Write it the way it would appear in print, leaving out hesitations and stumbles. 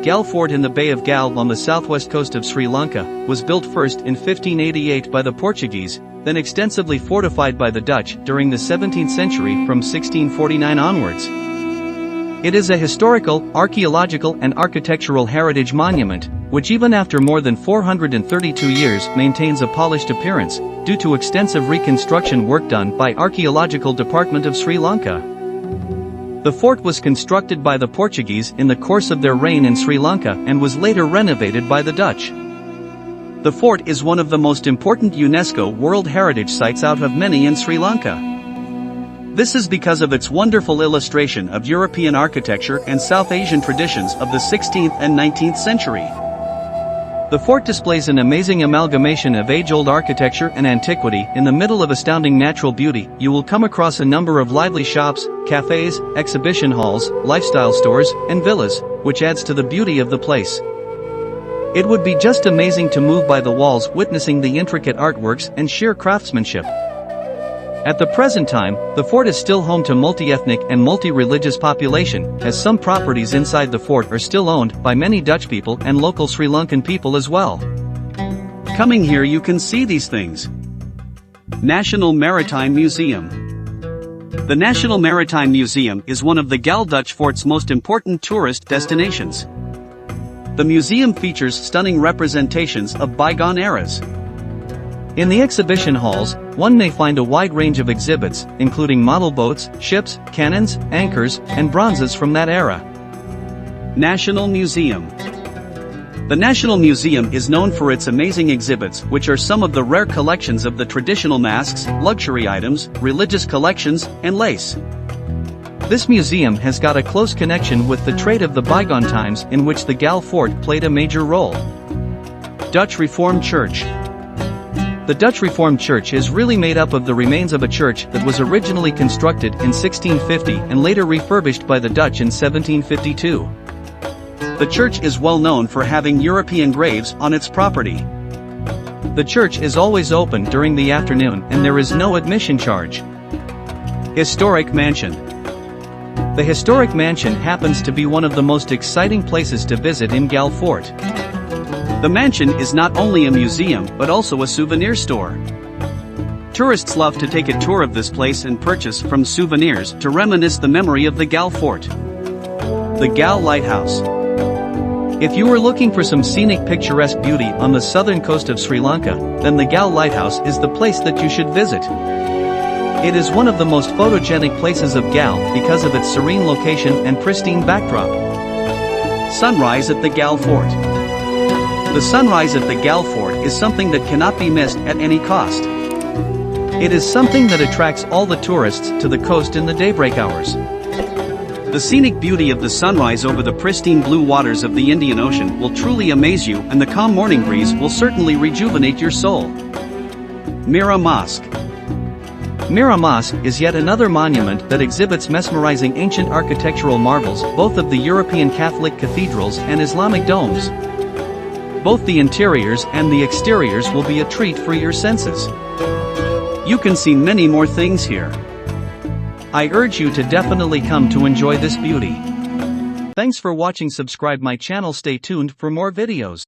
Galle Fort in the Bay of Galle on the southwest coast of Sri Lanka, was built first in 1588 by the Portuguese, then extensively fortified by the Dutch during the 17th century from 1649 onwards. It is a historical, archaeological and architectural heritage monument, which even after more than 432 years maintains a polished appearance, due to extensive reconstruction work done by Archaeological Department of Sri Lanka. The fort was constructed by the Portuguese in the course of their reign in Sri Lanka and was later renovated by the Dutch. The fort is one of the most important UNESCO World Heritage Sites out of many in Sri Lanka. This is because of its wonderful illustration of European architecture and South Asian traditions of the 16th and 19th century. The fort displays an amazing amalgamation of age-old architecture and antiquity. In the middle of astounding natural beauty, you will come across a number of lively shops, cafes, exhibition halls, lifestyle stores, and villas, which adds to the beauty of the place. It would be just amazing to move by the walls, witnessing the intricate artworks and sheer craftsmanship. At the present time, the fort is still home to multi-ethnic and multi-religious population, as some properties inside the fort are still owned by many Dutch people and local Sri Lankan people as well. Coming here you can see these things. National Maritime Museum. The National Maritime Museum is one of the Galle Dutch fort's most important tourist destinations. The museum features stunning representations of bygone eras. In the exhibition halls, one may find a wide range of exhibits, including model boats, ships, cannons, anchors, and bronzes from that era. National Museum. The National Museum is known for its amazing exhibits, which are some of the rare collections of the traditional masks, luxury items, religious collections, and lace. This museum has got a close connection with the trade of the bygone times in which the Galle Fort played a major role. Dutch Reformed Church. The Dutch Reformed Church is really made up of the remains of a church that was originally constructed in 1650 and later refurbished by the Dutch in 1752. The church is well known for having European graves on its property. The church is always open during the afternoon and there is no admission charge. Historic Mansion. The historic mansion happens to be one of the most exciting places to visit in Galle Fort. The mansion is not only a museum but also a souvenir store. Tourists love to take a tour of this place and purchase from souvenirs to reminisce the memory of the Galle Fort. The Galle Lighthouse. If you are looking for some scenic picturesque beauty on the southern coast of Sri Lanka, then the Galle Lighthouse is the place that you should visit. It is one of the most photogenic places of Galle because of its serene location and pristine backdrop. Sunrise at the Galle Fort. The sunrise at the Galle Fort is something that cannot be missed at any cost. It is something that attracts all the tourists to the coast in the daybreak hours. The scenic beauty of the sunrise over the pristine blue waters of the Indian Ocean will truly amaze you, and the calm morning breeze will certainly rejuvenate your soul. Mira Mosque. Mira Mosque is yet another monument that exhibits mesmerizing ancient architectural marvels, both of the European Catholic cathedrals and Islamic domes. Both the interiors and the exteriors will be a treat for your senses. You can see many more things here. I urge you to definitely come to enjoy this beauty. Thanks for watching. Subscribe my channel. Stay tuned for more videos.